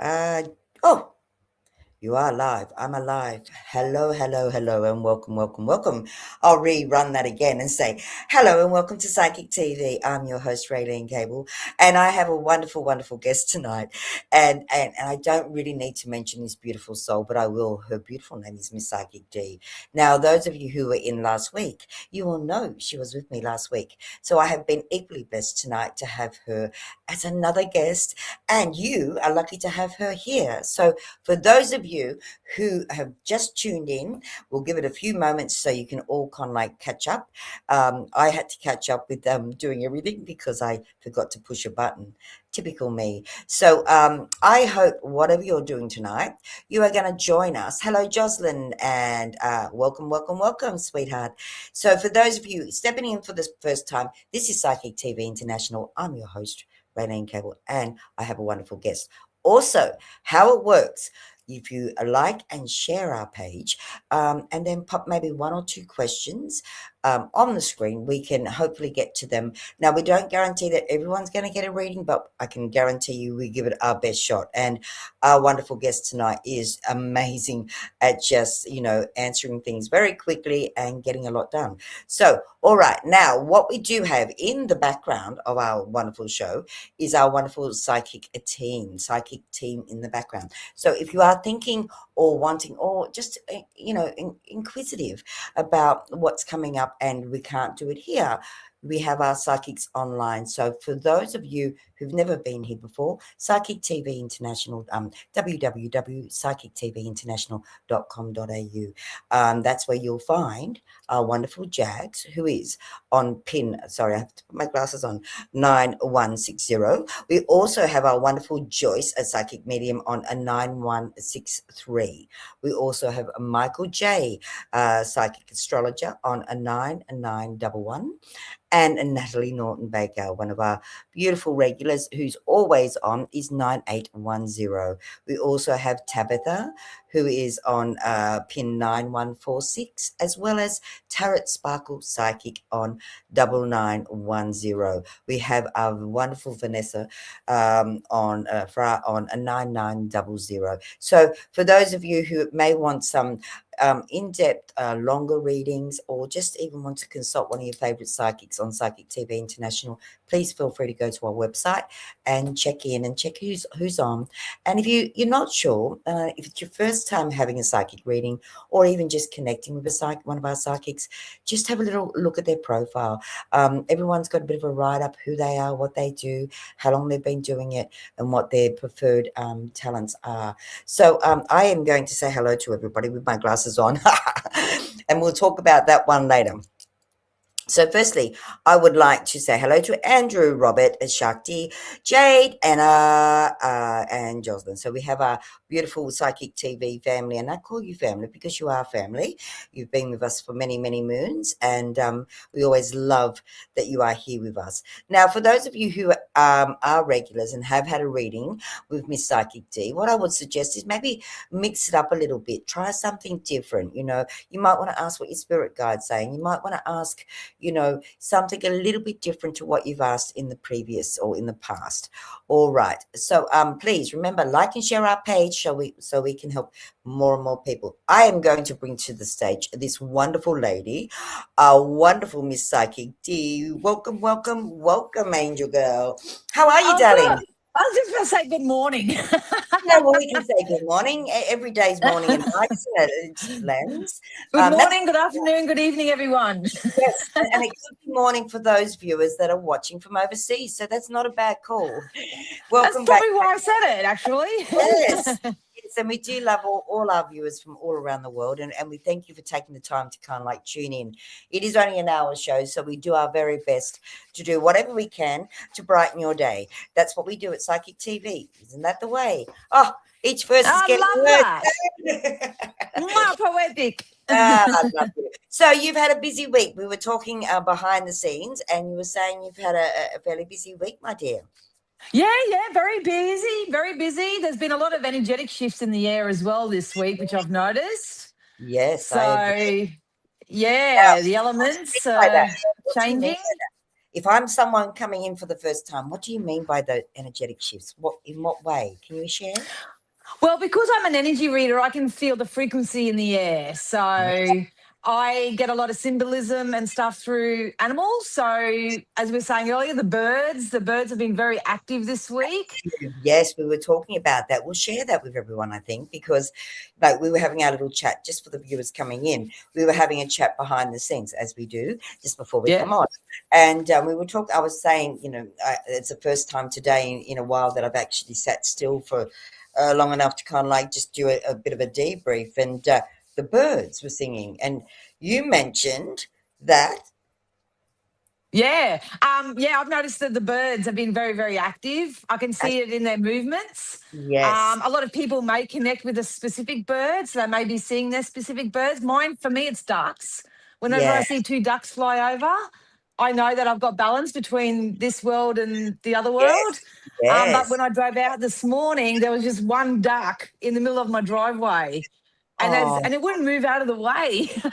Oh, you are live. I'm alive. Hello, hello, hello, and welcome, welcome, welcome. I'll rerun that again and say hello and welcome to Psychic TV. I'm your host, Rayleen Kable, and I have a wonderful, wonderful guest tonight. And I don't really need to mention this beautiful soul, but I will. Her beautiful name is Miss Psychic D. Now, those of you who were in last week, you will know she was with me last week. So I have been equally blessed tonight to have her as another guest, and you are lucky to have her here. So for those of you who have just tuned in, we'll give it a few moments so you can all kind of like catch up. I had to catch up with doing everything because I forgot to push a button. Typical me. So I hope whatever you're doing tonight, you are going to join us. Hello, Jocelyn, and welcome, welcome, welcome, sweetheart. So for those of you stepping in for the first time, this is Psychic TV International. I'm your host, Rayleen Cable, and I have a wonderful guest. Also, how it works, if you like and share our page, and then pop maybe one or two questions on the screen, we can hopefully get to them. Now, we don't guarantee that everyone's going to get a reading, but I can guarantee you we give it our best shot. And our wonderful guest tonight is amazing at just, answering things very quickly and getting a lot done. So, all right, now what we do have in the background of our wonderful show is our wonderful psychic team in the background. So if you are thinking or wanting or just, inquisitive about what's coming up and we can't do it here, we have our psychics online. So for those of you who've never been here before, Psychic TV International, www.psychictvinternational.com.au. That's where you'll find our wonderful Jags, who is on pin, sorry, I have to put my glasses on, 9160. We also have our wonderful Joyce, a psychic medium, on a 9163. We also have a Michael J, psychic astrologer, on a 9911. And Natalie Norton Baker, one of our beautiful regulars who's always on, is 9810. We also have Tabitha, who is on pin 9146, as well as Tarot Sparkle Psychic on 9910. We have our wonderful Vanessa on a 9900. So for those of you who may want some in-depth, longer readings, or just even want to consult one of your favorite psychics on Psychic TV International, please feel free to go to our website and check in and check who's on. And if you're not sure, if it's your first time having a psychic reading or even just connecting with one of our psychics, just have a little look at their profile. Everyone's got a bit of a write-up, who they are, what they do, how long they've been doing it, and what their preferred talents are. So I am going to say hello to everybody with my glasses on, and we'll talk about that one later. So firstly, I would like to say hello to Andrew, Robert, Shakti, Jade, Anna, and Jocelyn. So we have our beautiful Psychic TV family, and I call you family because you are family. You've been with us for many, many moons, and we always love that you are here with us. Now, for those of you who are regulars and have had a reading with Miss Psychic D, what I would suggest is maybe mix it up a little bit. Try something different. You might want to ask what your spirit guide's saying. You might want to ask, something a little bit different to what you've asked in the previous or in the past. All right. So please remember, like and share our page so we can help more and more people. I am going to bring to the stage this wonderful lady, our wonderful Miss Psychic D. Welcome, welcome, welcome, Angel Girl. How are you, darling? Good. I was just going to say good morning. Well, we can say good morning. Every day's morning and night, it just blends. Good morning, good afternoon, good evening, everyone. Yes, and it could be morning for those viewers that are watching from overseas, so that's not a bad call. Welcome That's probably why I said it, actually. Yes. Yes, and we do love all our viewers from all around the world, and we thank you for taking the time to kind of like tune in. It is only an hour show, so we do our very best to do whatever we can to brighten your day. That's what we do at Psychic TV. Isn't that the way? Oh, each verse is getting I love that. More poetic. I love you. So you've had a busy week. We were talking behind the scenes, and you were saying you've had a fairly busy week, my dear. Yeah, very busy, very busy. There's been a lot of energetic shifts in the air as well this week, which I've noticed. Yes. So, Now, the elements by that, changing. If I'm someone coming in for the first time, what do you mean by the energetic shifts? In what way? Can you share? Well, because I'm an energy reader, I can feel the frequency in the air. So I get a lot of symbolism and stuff through animals. So as we were saying earlier, the birds have been very active this week. Yes, we were talking about that. We'll share that with everyone, I think, because like we were having our little chat just for the viewers coming in. We were having a chat behind the scenes as we do just before we Yeah. come on. And we were talking, I was saying, it's the first time today in a while that I've actually sat still for long enough to kind of like just do a bit of a debrief. And the birds were singing. And you mentioned that. Yeah. Yeah, I've noticed that the birds have been very, very active. I can see it in their movements. Yes, A lot of people may connect with a specific bird, so they may be seeing their specific birds. Mine, for me, it's ducks. Whenever I yeah, see two ducks fly over, I know that I've got balance between this world and the other world. yes, But when yes. I drove out this morning, there was just one duck in the middle of my driveway, Oh, and it wouldn't move out of the way. And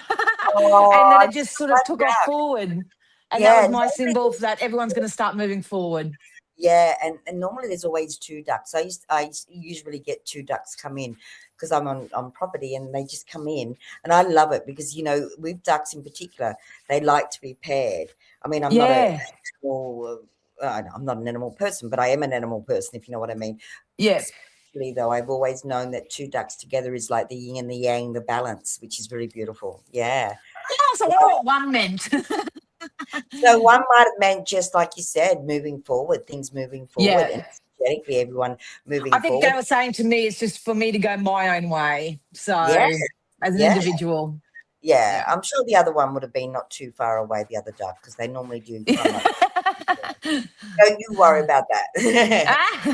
then oh, it just just sort of one took off duck. forward. And that was Yeah, my symbol for that everyone's going to start moving forward. yeah, and normally there's always two ducks. I usually get two ducks come in because I'm on property and they just come in, and I love it because with ducks in particular, they like to be paired. I mean, I'm not a Yeah. animal, I'm not an animal person, but I am an animal person, if you know what I mean. Yeah. Especially though, I've always known that two ducks together is like the yin and the yang, the balance, which is really beautiful. Yeah. Oh, so I wonder what one meant. So one might have meant just like you said, moving forward, things moving forward, Yeah. and energetically everyone I moving think they forward. were saying to me it's just for me to go my own way. So Yeah, as an yeah, individual. yeah. Yeah. I'm sure the other one would have been not too far away, the other duck, because they normally do kind of like. Don't you worry about that. We've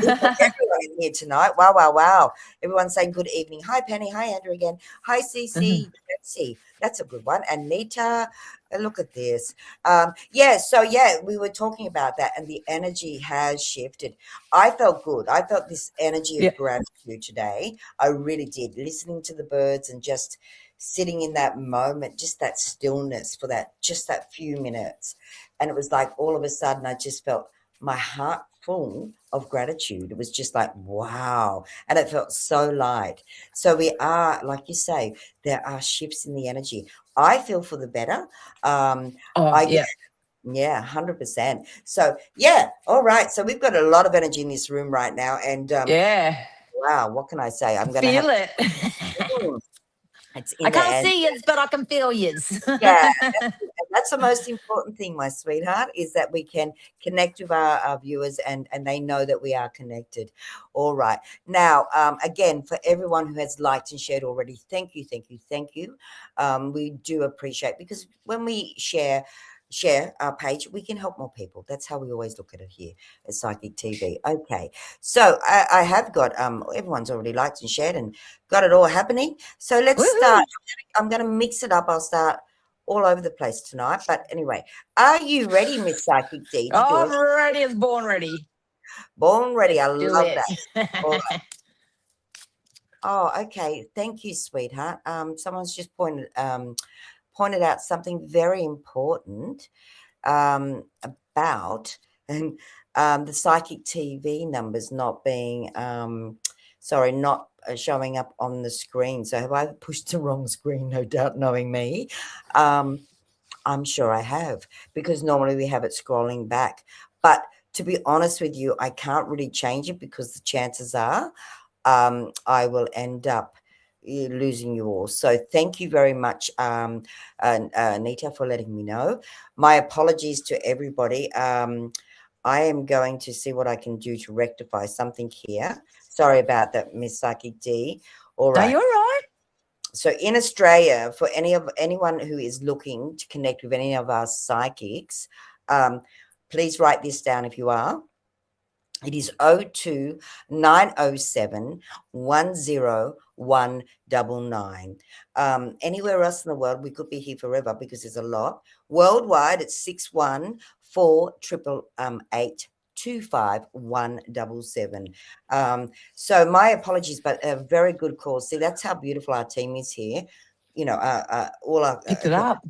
got Ah. everyone in here tonight. Wow, wow, wow. Everyone's saying good evening. Hi, Penny. Hi, Andrew again. Hi, CC. Betsy. That's a good one. Anita. Look at this. So we were talking about that, and the energy has shifted. I felt good. I felt this energy Yeah. of gratitude today. I really did. Listening to the birds and just sitting in that moment, just that stillness for that few minutes. And it was like all of a sudden I just felt my heart full of gratitude. It was just like, wow. And it felt so light. So we are, like you say, there are shifts in the energy. I feel for the better. Oh, I get, yeah. yeah, 100%. So, yeah, all right. So we've got a lot of energy in this room right now. And Yeah. wow, what can I say? I'm going to have, Feel it. mm, it's I in the can't end. see yous, but I can feel yous. Yeah, and that's the most important thing, my sweetheart, is that we can connect with our viewers and they know that we are connected. All right. Now, again, for everyone who has liked and shared already, thank you, thank you, thank you. We do appreciate because when we share our page, we can help more people. That's how we always look at it here at Psychic TV. Okay. So I have got everyone's already liked and shared and got it all happening. So let's start. Woohoo. I'm going to mix it up. I'll start all over the place tonight. But anyway, are you ready, Miss Psychic D, to do I'm it? ready as born ready. Born ready. Let's I do love it. that. All right. Oh, okay. Thank you, sweetheart. Someone's just pointed out something very important about and the Psychic TV numbers not being not showing up on the screen. So have I pushed the wrong screen? No doubt, knowing me. I'm sure I have because normally we have it scrolling back. But to be honest with you, I can't really change it because the chances are I will end up losing you all. So thank you very much, Anita, for letting me know. My apologies to everybody. I am going to see what I can do to rectify something here. Sorry about that, Miss Psychic D. All No, right. you're right. So in Australia, for anyone who is looking to connect with any of our psychics, please write this down if you are. It is 02 907 10199. Anywhere else in the world, we could be here forever because there's a lot. Worldwide, it's 614-888-25177. So my apologies, but a very good call. See, that's how beautiful our team is here. All our Picked it up.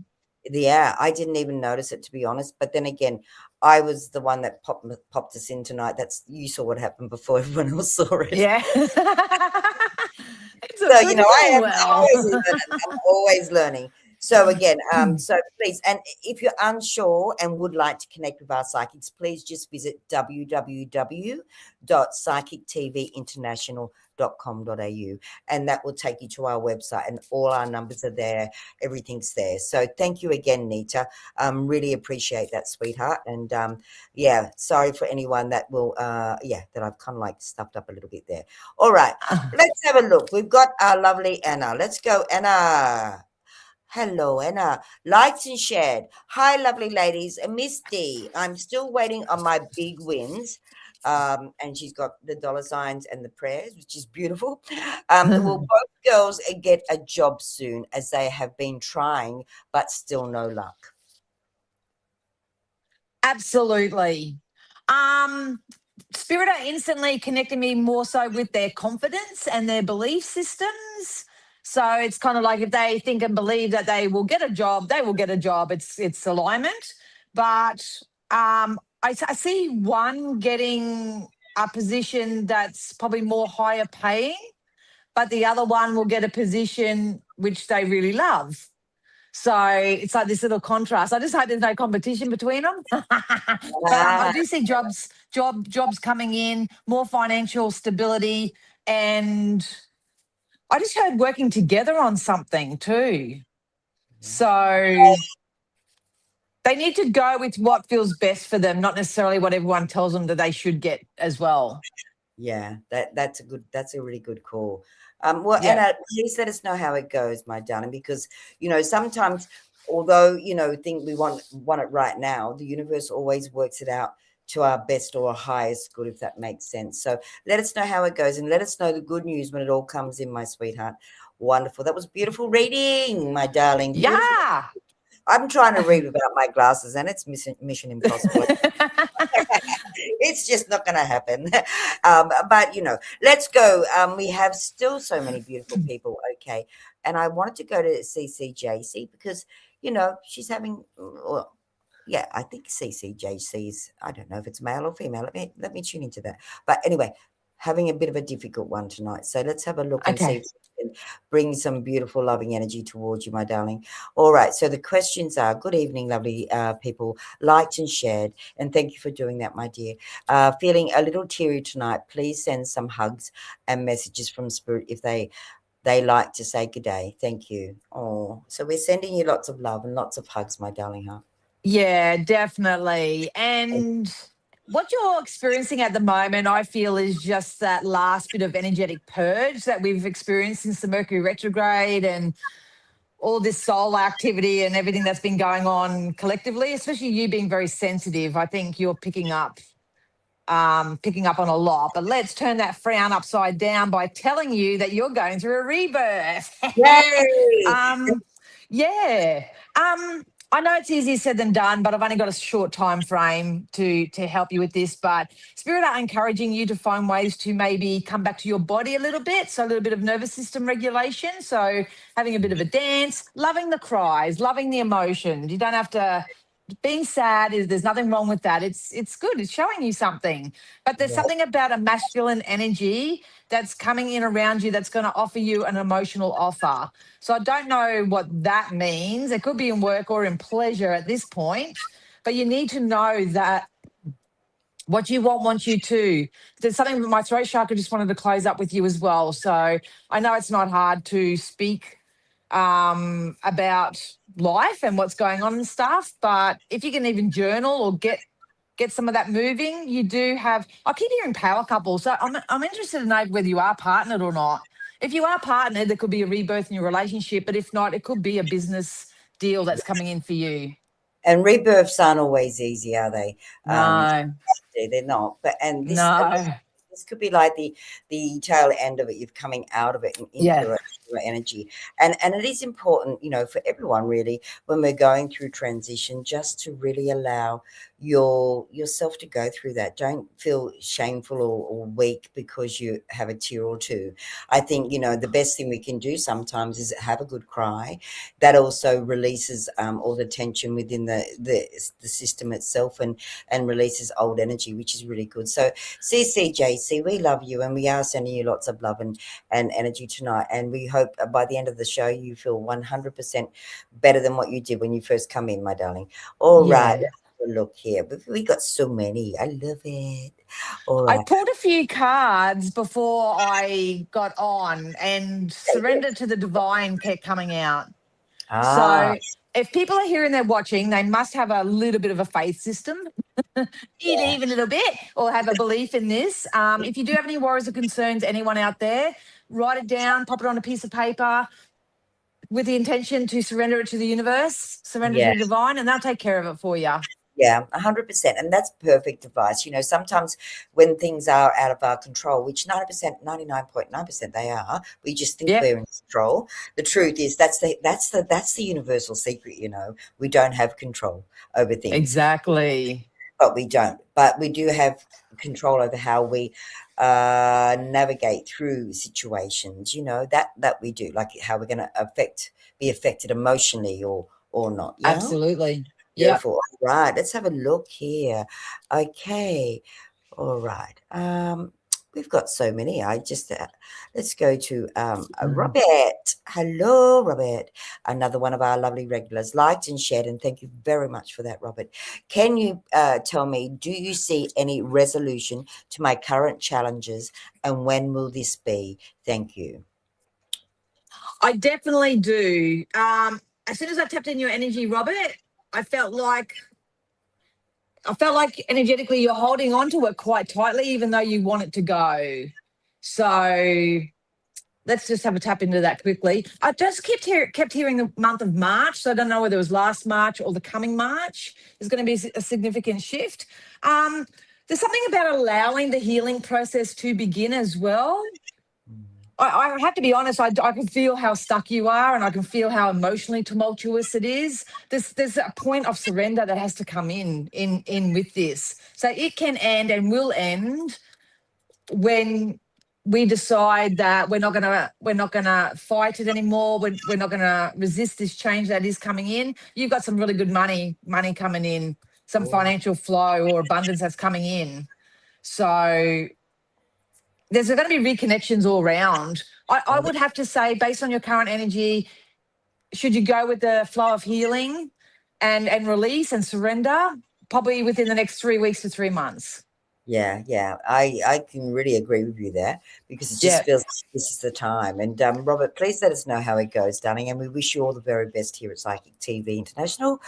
yeah, I didn't even notice it, to be honest. But then again, I was the one that popped us in tonight. You saw what happened before everyone else saw it. Yeah. It's a So, good I thing. am Well, always learning. I'm always learning. So again, so please, and if you're unsure and would like to connect with our psychics, please just visit www.psychictvinternational.com.au, and that will take you to our website, and all our numbers are there. Everything's there. So thank you again, Nita. Really appreciate that, sweetheart. And yeah, sorry for anyone that will that I've kind of like stuffed up a little bit there. All right, let's have a look. We've got our lovely Anna. Let's go, Anna. Hello, Anna. Liked and shared. Hi, lovely ladies. And Miss D, I'm still waiting on my big wins. And she's got the dollar signs and the prayers, which is beautiful. Will both girls get a job soon, as they have been trying, but still no luck? absolutely. Spirit are instantly connecting me more so with their confidence and their belief systems. So it's kind of like if they think and believe that they will get a job, they will get a job. It's alignment. But I see one getting a position that's probably more higher paying, but the other one will get a position which they really love. So it's like this little contrast. I just hope there's no competition between them. But I Ah, do see jobs coming in, more financial stability, and I just heard working together on something too. So they need to go with what feels best for them, not necessarily what everyone tells them that they should get as well. yeah, that's a really good call. Well, Yeah. Anna, please let us know how it goes, my darling, because sometimes, although think we want it right now, the universe always works it out to our best or highest good, if that makes sense. So let us know how it goes, and let us know the good news when it all comes in, my sweetheart. Wonderful. That was beautiful reading, my darling. Beautiful. Yeah. I'm trying to read without my glasses, and it's mission impossible. It's just not going to happen. But let's go. We have still so many beautiful people. Okay, and I wanted to go to CCJC because she's having. Well, yeah, I think CCJC is. I don't know if it's male or female. Let me tune into that. But anyway, having a bit of a difficult one tonight. So let's have a look and see Okay. if we can bring some beautiful, loving energy towards you, my darling. All right. So the questions are: good evening, lovely people. Liked and shared. And thank you for doing that, my dear. Feeling a little teary tonight. Please send some hugs and messages from spirit if they like to say good day. Thank you. Oh, so we're sending you lots of love and lots of hugs, my darling heart. Yeah, definitely. And what you're experiencing at the moment, I feel, is just that last bit of energetic purge that we've experienced since the Mercury retrograde and all this solar activity and everything that's been going on collectively, especially you being very sensitive. I think you're picking up on a lot. But let's turn that frown upside down by telling you that you're going through a rebirth. Yay! um, yeah. I know it's easier said than done, but I've only got a short time frame to help you with this. But Spirit are encouraging you to find ways to maybe come back to your body a little bit. So a little bit of nervous system regulation. So having a bit of a dance, loving the cries, loving the emotions. You don't have to being sad is there's nothing wrong with that. It's good. It's showing you something. But there's Yeah, something about a masculine energy that's coming in around you that's going to offer you an emotional offer. So I don't know what that means. It could be in work or in pleasure at this point, but you need to know that what you want wants you to. There's something that my throat chakra just wanted to close up with you as well. So I know it's not hard to speak about life and what's going on and stuff, but if you can even journal or get some of that moving, you do have. I keep hearing power couple, so I'm interested to know whether you are partnered or not. If you are partnered, there could be a rebirth in your relationship, but if not, it could be a business deal that's coming in for you. and rebirths aren't always easy, are they? No, They're not. But no, this could be like the tail end of it. You're coming out of it and into yeah, your energy, and it is important, for everyone really when we're going through transition, just to really allow yourself to go through that. Don't feel shameful or weak because you have a tear or two. I think the best thing we can do sometimes is have a good cry. That also releases all the tension within the system itself and releases old energy, which is really good. So CCJC, see, we love you, and we are sending you lots of love and energy tonight. And we hope by the end of the show you feel 100% better than what you did when you first come in, my darling. All right, Yeah. let's have a look here. We got so many. I love it. All I right. pulled a few cards before I got on, and surrender to the divine kept coming out. Ah, So if people are here and they're watching, they must have a little bit of a faith system, yeah, even a little bit, or have a belief in this. If you do have any worries or concerns, anyone out there, write it down, pop it on a piece of paper with the intention to surrender it to the universe, surrender to yeah. the divine, and they'll take care of it for you. Yeah, 100%. And that's perfect advice. You know, sometimes when things are out of our control, which 90%, 99.9% they are, we just think Yep, we're in control. The truth is that's the universal secret, you know. We don't have control over things, exactly. but we don't. But we do have control over how we navigate through situations, you know, that we do, like how we're gonna be affected emotionally or not, yeah? Absolutely. Yep. Beautiful. All right, let's have a look here. Okay. All right. We've got so many. Let's go to Mm. Robert. Hello, Robert. Another one of our lovely regulars, liked and shared, and thank you very much for that, Robert. Can you tell me, do you see any resolution to my current challenges, and when will this be? Thank you. I definitely do. As soon as I tapped in your energy, Robert, I felt like energetically you're holding on to it quite tightly, even though you want it to go. So let's just have a tap into that quickly. I just kept hearing the month of March, so I don't know whether it was last March or the coming March. There's going to be a significant shift. There's something about allowing the healing process to begin as well. I have to be honest, I can feel how stuck you are, and I can feel how emotionally tumultuous it is. There's a point of surrender that has to come in with this. So it can end and will end when we decide that we're not gonna fight it anymore. We're not gonna resist this change that is coming in. You've got some really good money coming in, some Oh, financial flow or abundance that's coming in. So there's going to be reconnections all around. I oh, would have to say, based on your current energy, should you go with the flow of healing and release and surrender? Probably within the next 3 weeks to 3 months. yeah, yeah. I can really agree with you there because it just Yeah. feels like this is the time. And Robert, please let us know how it goes, darling. And we wish you all the very best here at Psychic TV International.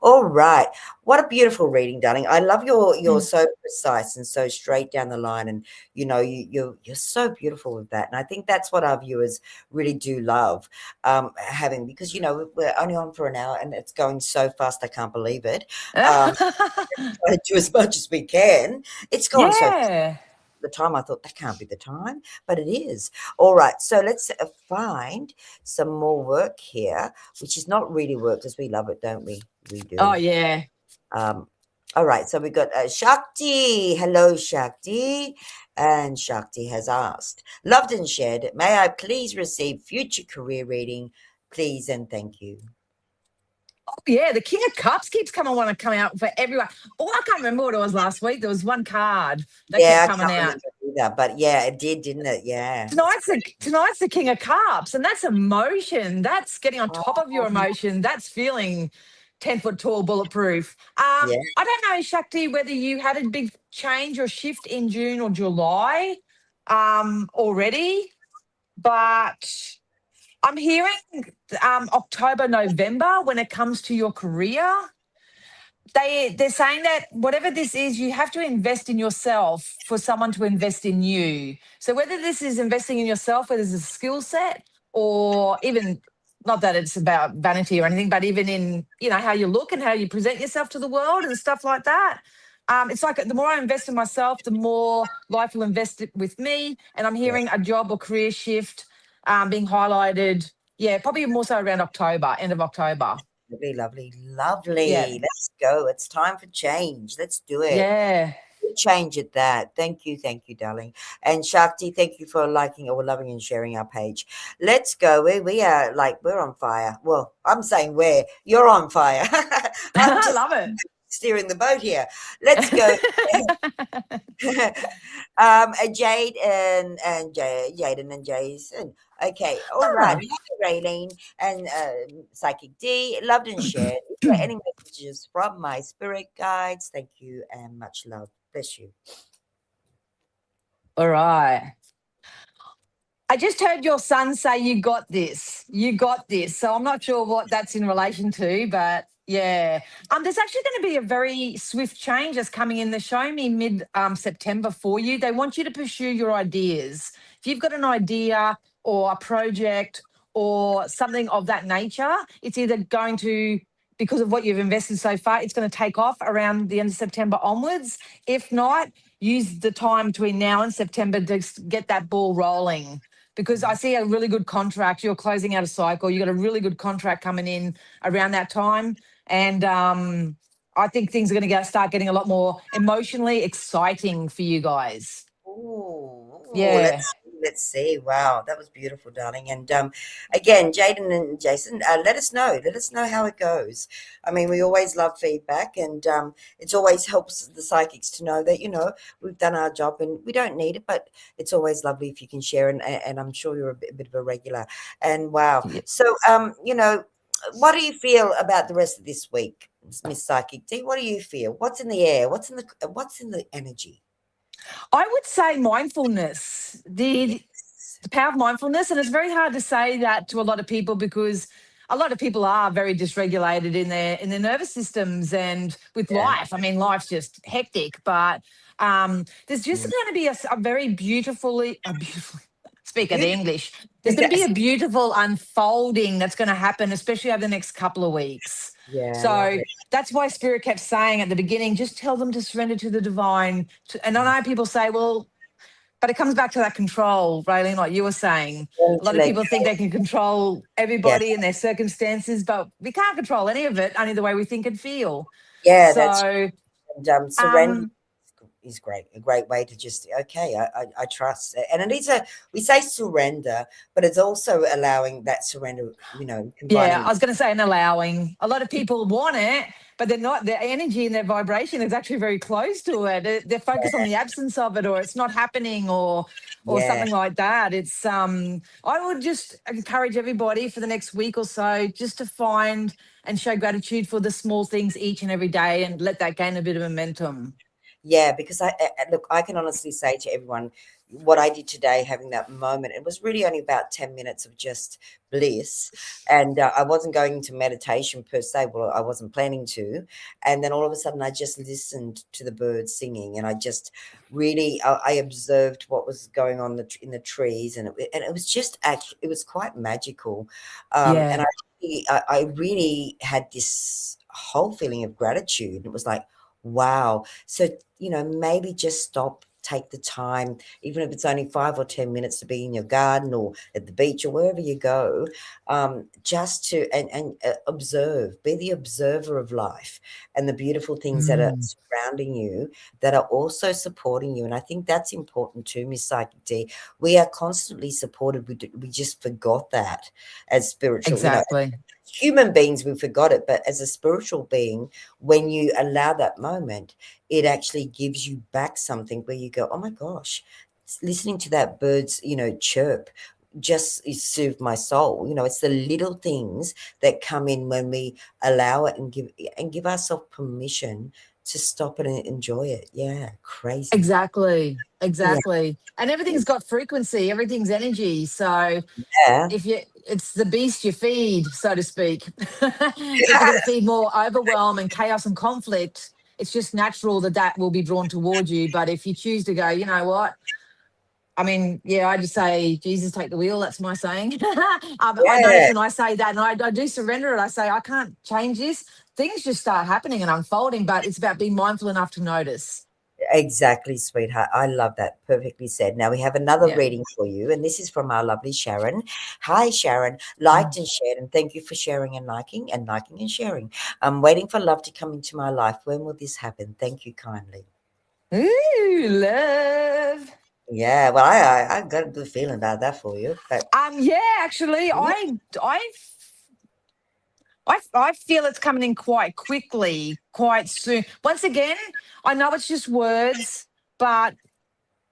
All right. What a beautiful reading, darling. I love you're Mm. so precise and so straight down the line. And you know, you're so beautiful with that. And I think that's what our viewers really do love having, because you know, we're only on for an hour and it's going so fast, I can't believe it. Um try to do as much as we can. It's gone so Yeah. the time I thought that can't be the time, but it is. All right, so let's find some more work here, which is not really work because we love it, don't we? We Oh, do. yeah. Um, all right, so we got Shakti. Hello, Shakti. And Shakti has asked, loved and shared, may I please receive future career reading, please and thank you. Oh, yeah. The King of Cups keeps coming want to come out for everyone. Oh, I can't remember what it was last week. There was one card that kept Yeah, I coming can't out. remember either, but yeah, it did, didn't it? Yeah, it's Tonight's the King of Cups, and that's emotion. That's getting on top of your crazy. emotion. That's feeling 10 foot tall, bulletproof. Yeah. I don't know, Shakti, whether you had a big change or shift in June or July already, but I'm hearing October, November when it comes to your career. They're saying that whatever this is, you have to invest in yourself for someone to invest in you. So whether this is investing in yourself, whether it's a skill set, or even, not that it's about vanity or anything, but even in, how you look and how you present yourself to the world and stuff like that. It's like the more I invest in myself, the more life will invest with me. And I'm Yeah. hearing a job or career shift being highlighted. Yeah, probably more so around October, end of October. Lovely, lovely, Yeah. lovely. Let's go. It's time for change. Let's do it. Yeah. Good change at that. Thank you, darling. And Shakti, thank you for liking or loving and sharing our page. Let's go. We are like we're on fire. Well, I'm saying you're on fire. I'm I just love it. steering the boat here. Let's go. Jade and Jaden and Jason. Okay, all right. Ah, Hi, Raylene and Psychic D. Loved and shared. Is there any messages from my spirit guides? Thank you and much love. Bless you. all right. I just heard your son say you got this. You got this. So I'm not sure what that's in relation to, but yeah. There's actually going to be a very swift change that's coming in. They're showing me mid September for you. They want you to pursue your ideas. If you've got an idea or a project or something of that nature, it's either going to, because of what you've invested so far, it's going to take off around the end of September onwards. If not, use the time between now and September to get that ball rolling, because I see a really good contract. You're closing out a cycle. You got a really good contract coming in around that time, and I think things are going to start getting a lot more emotionally exciting for you guys. Ooh, Yeah, let's see. Wow, that was beautiful, darling. And again, Jaden and Jason, let us know. Let us know how it goes. I mean, we always love feedback, and it always helps the psychics to know that we've done our job, and we don't need it, but it's always lovely if you can share. And I'm sure you're a bit of a regular. And wow, yeah. so what do you feel about the rest of this week, Miss Psychic D? What do you feel? What's in the air? What's in the energy? I would say mindfulness. The power of mindfulness. And it's very hard to say that to a lot of people, because a lot of people are very dysregulated in their nervous systems and with Yeah. life. I mean, life's just hectic, but there's just Mm. going to be a very beautifully speak of the Beautiful. English. There's going to be a beautiful unfolding that's going to happen, especially over the next couple of weeks. Yeah, So lovely. that's why Spirit kept saying at the beginning, just tell them to surrender to the divine. And I know people say, well, but it comes back to that control, Raylene, like you were saying. Learn A to lot of let people think go. they can control Yes. everybody and their circumstances, but we can't control any of it, only the way we think and feel. Yeah, that's So, and surrender um, is great. A great way to just okay, I trust. And it is we say surrender, but it's also allowing that surrender, yeah, combining. I was going to say, and allowing. A lot of people want it, but they're not. Their energy and their vibration is actually very close to it. They're focused on the absence of it, or it's not happening, or Yeah. something like that. It's I would just encourage everybody for the next week or so just to find and show gratitude for the small things each and every day, and let that gain a bit of momentum. Yeah, because look, I can honestly say to everyone what I did today, having that moment, it was really only about 10 minutes of just bliss. And I wasn't going into meditation per se. Well, I wasn't planning to. And then all of a sudden, I just listened to the birds singing, and I just really, I observed what was going on in the trees. And it was just actually, it was quite magical. And Yeah, I really had this whole feeling of gratitude. It was like, wow. So, maybe just stop, take the time, even if it's only 5 or 10 minutes to be in your garden or at the beach or wherever you go, just to and observe, be the observer of life and the beautiful things that are mm, surrounding you that are also supporting you. And I think that's important too, Miss Psychic D. We are constantly supported. We just forgot that as spiritual, exactly, human beings, we forgot it, but as a spiritual being, when you allow that moment, it actually gives you back something where you go, oh my gosh, listening to that bird's chirp just is soothed my soul. It's the little things that come in when we allow it and give ourselves permission to stop it and enjoy it. Yeah, crazy. exactly, Yeah. exactly. And everything's got frequency. Everything's energy. So Yeah. if you it's the beast you feed, so to speak. If you're going to feed more overwhelm and chaos and conflict, it's just natural that that will be drawn towards you. But if you choose to go, you know what, I mean, yeah, I just say, Jesus, take the wheel. That's my saying. I notice Yeah. when I say that, and I do surrender it, I say, I can't change this. Things just start happening and unfolding, but it's about being mindful enough to notice. Exactly, sweetheart. I love that. Perfectly said. Now we have another Yeah. reading for you, and this is from our lovely Sharon. Hi, Sharon. Liked and shared, and thank you for sharing and liking and sharing. I'm waiting for love to come into my life. When will this happen? Thank you kindly. Ooh, love. Yeah, well, I got a good feeling about that for you, but Yeah, actually, yeah, I feel it's coming in quite quickly, quite soon. Once again, I know it's just words, but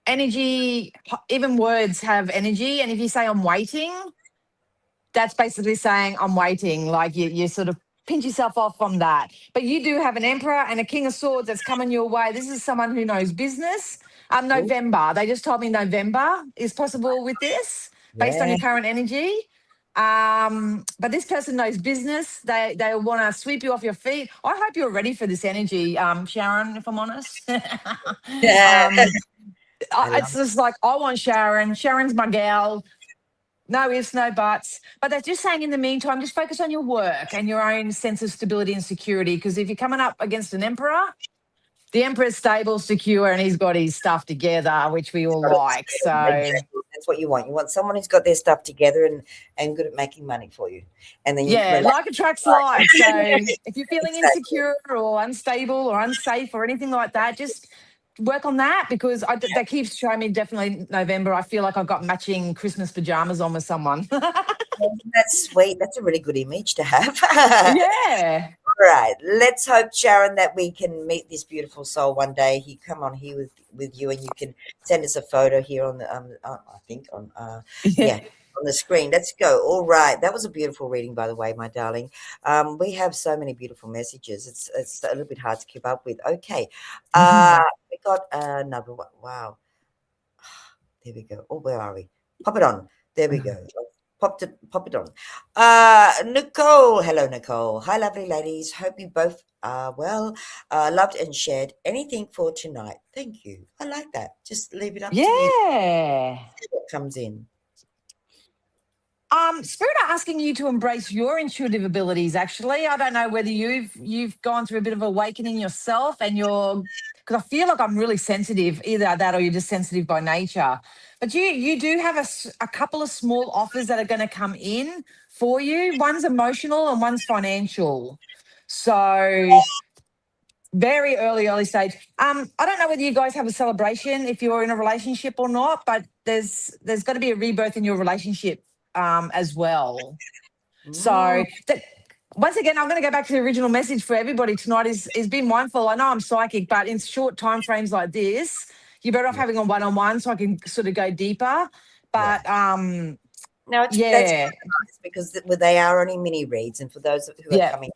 energy, even words have energy. And if you say I'm waiting, that's basically saying I'm waiting. Like you sort of pinch yourself off from that. But you do have an Emperor and a King of Swords that's coming your way. This is someone who knows business. Ooh, November. They just told me November is possible with this based on yeah. your current energy. But this person knows business. They want to sweep you off your feet. I hope you're ready for this energy, Sharon, if I'm honest. Yeah. um, I it's love just like I want Sharon. Sharon's my gal. No ifs, no buts. But they're just saying in the meantime, just focus on your work and your own sense of stability and security. Because if you're coming up against an emperor, the emperor's stable, secure, and he's got his stuff together, which we all like. So exactly. That's what you want. You want someone who's got their stuff together and good at making money for you. And then you can yeah, relax. like attracts like. So if you're feeling Exactly. insecure or unstable or unsafe or anything like that, just work on that because that keeps showing me definitely November. I feel like I've got matching Christmas pajamas on with someone. That's sweet. That's a really good image to have. Yeah. Right. Let's hope, Sharon, that we can meet this beautiful soul one day. He come on here with you, and you can send us a photo here on the I think on Yeah. yeah, on the screen. Let's go. All right. That was a beautiful reading, by the way, my darling. We have so many beautiful messages. It's a little bit hard to keep up with. Okay. We got another one. Wow. There we go. Oh, where are we? Pop it on. There we go. Pop it on. Nicole. Hello, Nicole. Hi, lovely ladies. Hope you both are well. Loved and shared anything for tonight. Thank you. I like that. Just leave it up to the Yeah. what comes in. Spirit are asking you to embrace your intuitive abilities. Actually, I don't know whether you've gone through a bit of awakening yourself, and you're because I feel like I'm really sensitive, either that or you're just sensitive by nature. But you do have a couple of small offers that are going to come in for you. One's emotional and one's financial. So very early stage. I don't know whether you guys have a celebration if you're in a relationship or not, but there's got to be a rebirth in your relationship as well. Mm, So that once again, I'm going to go back to the original message for everybody tonight is be mindful. I know I'm psychic, but in short time frames like this, you're better off yeah, having a one-on-one so I can sort of go deeper. yeah. But No, that's yeah, nice because they are only mini reads, and for those who are yeah. coming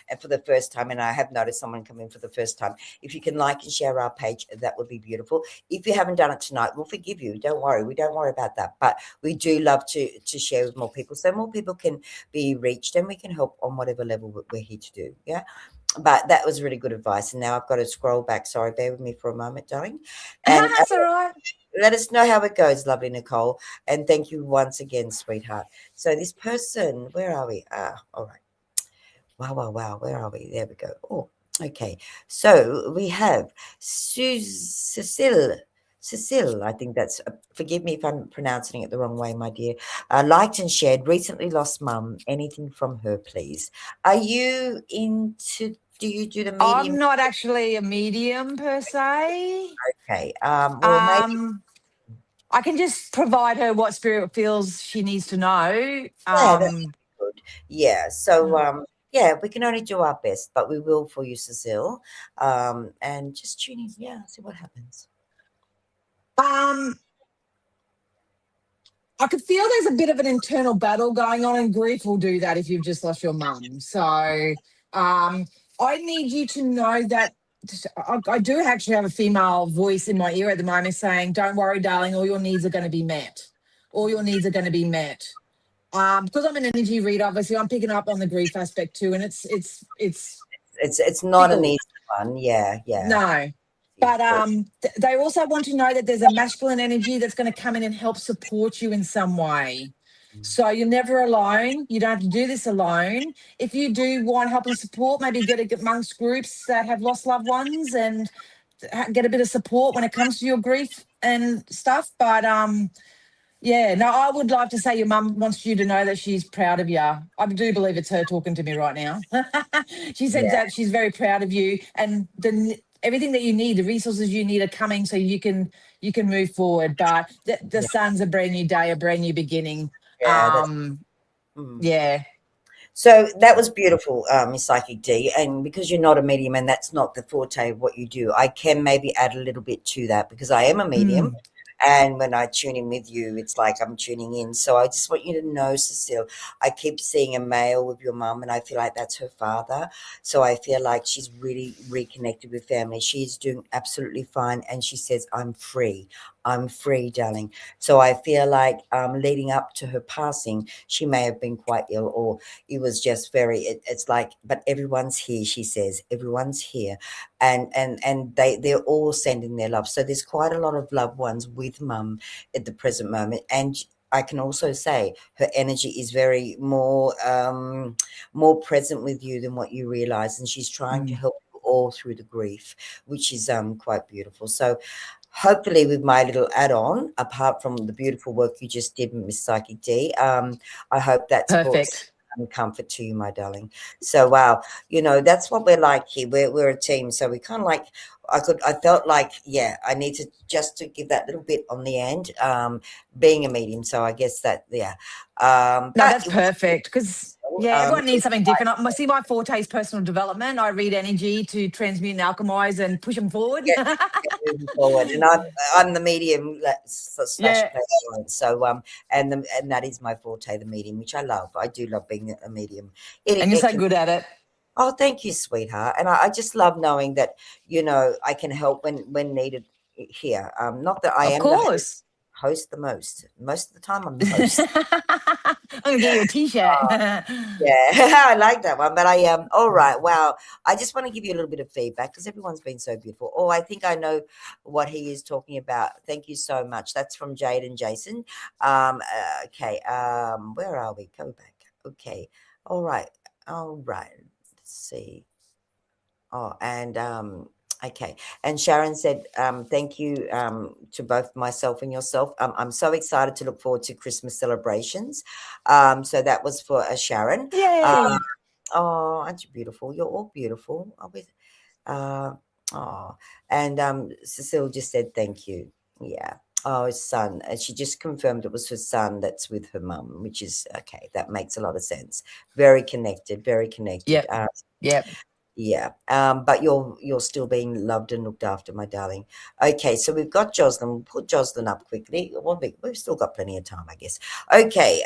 and for the first time, and I have noticed someone come in for the first time, if you can like and share our page, that would be beautiful. If you haven't done it tonight, we'll forgive you. Don't worry. We don't worry about that. But we do love to share with more people so more people can be reached and we can help on whatever level we're here to do. Yeah. But that was really good advice. And now I've got to scroll back. Sorry, bear with me for a moment, darling. And That's all right. let us know how it goes, lovely Nicole. And thank you once again, sweetheart. So this person, where are we? All right. Wow, wow, wow. Where are we? There we go. Oh, okay. So we have Cecile. Cecile, I think that's, forgive me if I'm pronouncing it the wrong way, my dear. Liked and shared, recently lost mum. Anything from her, please. Are you into, do you do the medium? I'm not actually a medium per se. Okay. Well, maybe, Um, I can just provide her what spirit feels she needs to know. yeah, that's good. Yeah. So, Mm. yeah, we can only do our best, but we will for you, Cecile. And just tune in. Yeah, see what happens. um, I could feel there's a bit of an internal battle going on, and grief will do that if you've just lost your mum. So, I need you to know that I do actually have a female voice in my ear at the moment saying, "Don't worry, darling, all your needs are going to be met. All your needs are going to be met." Because I'm an energy reader, obviously, I'm picking up on the grief aspect too, and it's It's not an difficult. easy one. Yeah, yeah. No, Is but but they also want to know that there's a masculine energy that's going to come in and help support you in some way. So you're never alone. You don't have to do this alone. If you do want help and support, maybe get amongst groups that have lost loved ones and get a bit of support when it comes to your grief and stuff. But yeah, no, I would love to say your mum wants you to know that she's proud of you. I do believe it's her talking to me right now. She said yeah, that she's very proud of you, and everything that you need, the resources you need, are coming so you can move forward. But the yeah, sun's a brand new day, a brand new beginning. yeah. That's Um, mm. yeah, So that was beautiful, Miss Psychic D. And because you're not a medium and that's not the forte of what you do, I can maybe add a little bit to that because I am a medium. Mm, And when I tune in with you, it's like I'm tuning in. So I just want you to know, Cecile, I keep seeing a male with your mum, and I feel like that's her father. So I feel like she's really reconnected with family. She's doing absolutely fine. And she says, I'm free. I'm free, darling. So I feel like leading up to her passing, she may have been quite ill, or it was just very it's like, but everyone's here, she says, everyone's here, and they're all sending their love. So there's quite a lot of loved ones with mum at the present moment. And I can also say her energy is very more present with you than what you realize, and she's trying to mm. help you all through the grief, which is quite beautiful. So hopefully with my little add-on, apart from the beautiful work you just did, Miss Psychic D, I hope that's brought Perfect. some comfort to you, my darling. So wow, that's what we're like here. We're a team. So we kind of like, I felt like, yeah, I need to just to give that little bit on the end, being a medium. So I guess that, yeah. No, But that's perfect because, yeah, everyone needs it's something different. I see my forte is personal development. I read energy to transmute and alchemize and push them forward. get moving forward. And I'm the medium slash Yeah, clairvoyant. So and that is my forte, the medium, which I love. I do love being a medium. and you're It so can. good at it. Oh, thank you, sweetheart. And I just love knowing that I can help when needed here. Not that I Of am the course. host the most. Most of the time, I'm the host. I'm going to get you a t-shirt. Yeah, I like that one. But all right. Wow. I just want to give you a little bit of feedback because everyone's been so beautiful. Oh, I think I know what he is talking about. Thank you so much. That's from Jade and Jason. Okay. Where are we? Go back. Okay. All right. All right. Let's see. Oh, and okay. And Sharon said, thank you to both myself and yourself. I'm so excited to look forward to Christmas celebrations. So that was for Sharon. Uh, Yay. oh, aren't you beautiful? You're all beautiful. Uh, oh, and Cecile just said thank you. Yeah. Oh, his son. And she just confirmed it was her son that's with her mum, which is okay. That makes a lot of sense. Very connected, very connected. Yep. Yep. Yeah, but you're still being loved and looked after, my darling. Okay, so we've got Jocelyn. We'll put Jocelyn up quickly. Well, we've still got plenty of time, I guess. Okay,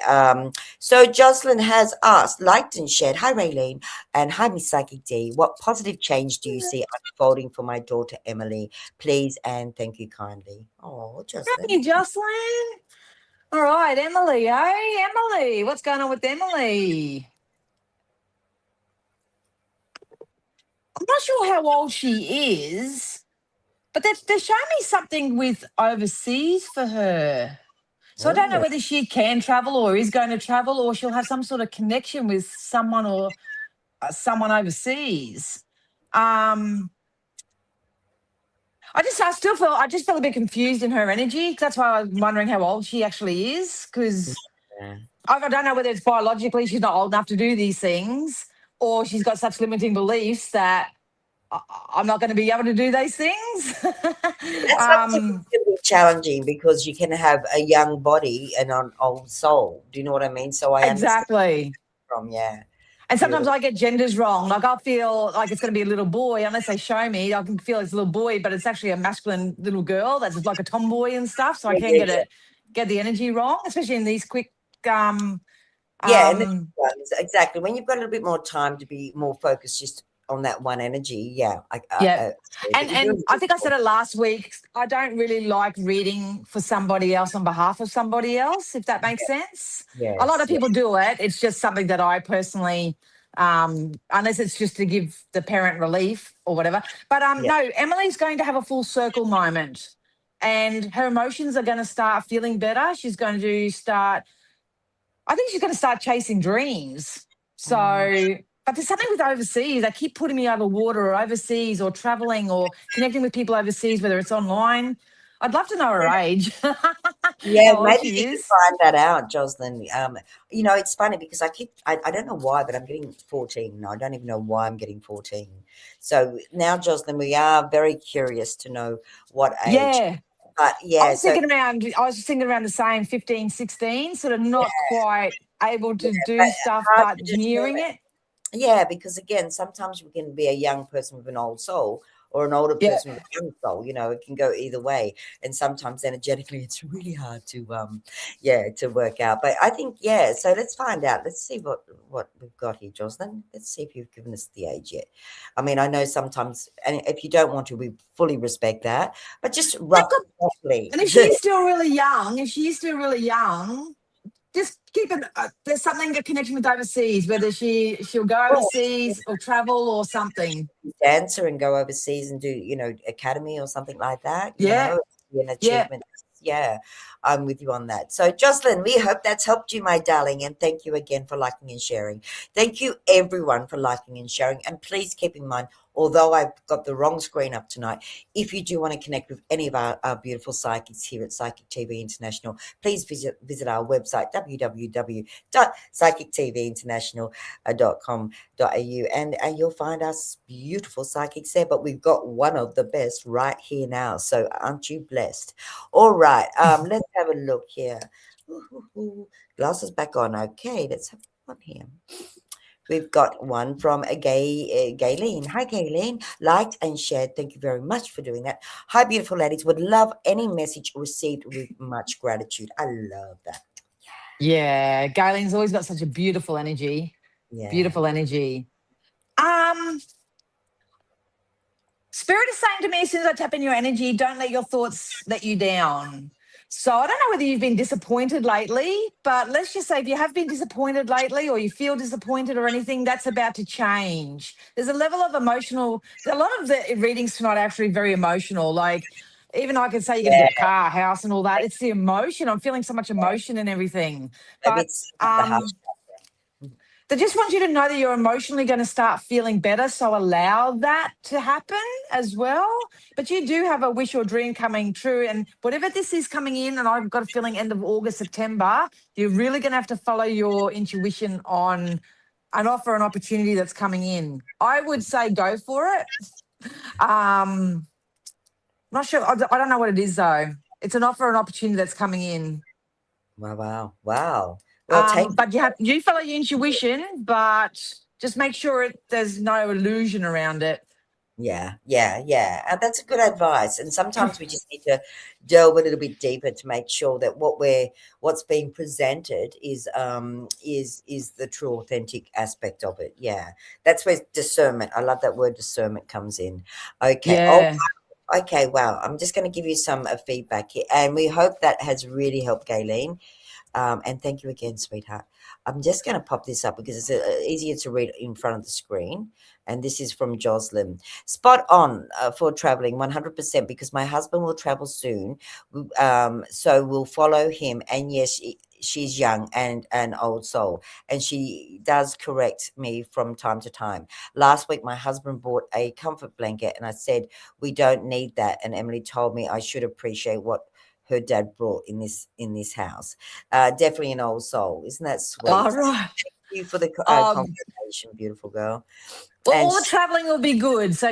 so Jocelyn has asked, liked and shared. Hi, Rayleen, and hi, Miss Psychic D. What positive change do you see unfolding for my daughter Emily? Please and thank you kindly. Oh, Hey, Jocelyn. Jocelyn. All right, Emily. Hey, Emily. What's going on with Emily? I'm not sure how old she is, but they're showing me something with overseas for her. So I don't know Oh, whether she can travel or is going to travel, or she'll have some sort of connection with someone or someone overseas. Um, I just feel a bit confused in her energy. That's why I'm wondering how old she actually is, because yeah. I don't know whether it's biologically she's not old enough to do these things, or she's got such limiting beliefs that I'm not going to be able to do these things. That's sometimes um, can be challenging because you can have a young body and an old soul. Do you know what I mean? So I understand exactly. from, yeah, And sometimes beautiful. I get genders wrong. Like I'll feel like it's going to be a little boy unless they show me. I can feel it's a little boy, but it's actually a masculine little girl that's like a tomboy and stuff. So I Yeah, can yeah, yeah. get the energy wrong, especially in these quick. Um, Yeah, and the um, ones, exactly. When you've got a little bit more time to be more focused just on that one energy, yeah, yeah, but you're and doing I think I said beautiful. it last week. I don't really like reading for somebody else on behalf of somebody else, if that makes sense. A lot of Yes, people yes, do it. It's just something that I personally, unless it's just to give the parent relief or whatever. But yeah. no, Emily's going to have a full circle moment, and her emotions are going to start feeling better. She's going to start. I think she's going to start chasing dreams. Mm. So, but there's something with overseas. They keep putting me over water or overseas or traveling or connecting with people overseas, whether it's online. I'd love to know her age, Yeah, how old maybe she you can is. find that out, Jocelyn. It's funny because I don't know why, but I'm getting 14. I don't even know why I'm getting 14. So now, Jocelyn, we are very curious to know what age. Yeah. But I yeah, was so thinking around, I was just thinking around the same 15, 16, sort of not quite able to but do stuff, hard but to nearing determine. it. Yeah, because again, sometimes we can be a young person with an old soul or an older Yeah. person with a young soul, it can go either way. And sometimes energetically it's really hard to to work out. But I think, yeah, so let's find out. Let's see what we've got here, Jocelyn. Let's see if you've given us the age yet. I mean, I know sometimes, and if you don't want to, we fully respect that, but just roughly. And if she's still really young, just keep it. There's something to connection with overseas, whether she'll go Well, overseas or travel or something. dancer and go overseas and do, academy or something like that, Yeah, an yeah. achievement. Yeah, I'm with you on that. So, Jocelyn, we hope that's helped you, my darling. And thank you again for liking and sharing. Thank you, everyone, for liking and sharing. And please keep in mind, although I've got the wrong screen up tonight, if you do want to connect with any of our beautiful psychics here at Psychic TV International, please visit our website, www.psychictvinternational.com and you'll find us beautiful psychics there, but we've got one of the best right here now, so aren't you blessed? All right, let's have a look here. Glasses back on. Okay, let's have one here. We've got one from a Gayleen. Hi, Gayleen. Liked and shared. Thank you very much for doing that. Hi, beautiful ladies. Would love any message received with much gratitude. I love that. Yeah, Gaileen's always got such a beautiful energy. Yeah. Beautiful energy. Um, Spirit is saying to me, as soon as I tap in your energy, don't let your thoughts let you down. So I don't know whether you've been disappointed lately, but let's just say if you have been disappointed lately or you feel disappointed or anything, that's about to change. There's a level of emotional, a lot of the readings tonight are actually very emotional. Like even I could say you're going to Yeah. get a car, a house and all that. It's the emotion. I'm feeling so much emotion and everything. Maybe But it's the house. they just want you to know that you're emotionally going to start feeling better. So allow that to happen as well. But you do have a wish or dream coming true. And whatever this is coming in, and I've got a feeling end of August, September, you're really going to have to follow your intuition on an offer, an opportunity that's coming in. I would say go for it. Not sure. I don't know what it is though. It's an offer, an opportunity that's coming in. Wow, wow, wow. Well, take But you follow your intuition, but just make sure there's no illusion around it. yeah, yeah, yeah. That's a good advice. And sometimes we just need to delve a little bit deeper to make sure that what's being presented is the true authentic aspect of it. Yeah. That's where discernment. I love that word discernment comes in. Okay. Oh, Yeah. okay. Wow. I'm just going to give you some feedback here, and we hope that has really helped, Gayleen. And thank you again, sweetheart. I'm just going to pop this up because it's easier to read in front of the screen. And this is from Jocelyn. Spot on for traveling 100% because my husband will travel soon. So we'll follow him. And yes, she's young and an old soul. And she does correct me from time to time. Last week, my husband bought a comfort blanket and I said, we don't need that. And Emily told me I should appreciate what her dad brought in this house. Definitely an old soul. Isn't that All sweet? right. Thank you for the Um, confirmation, beautiful girl. well, And all the traveling will be good. So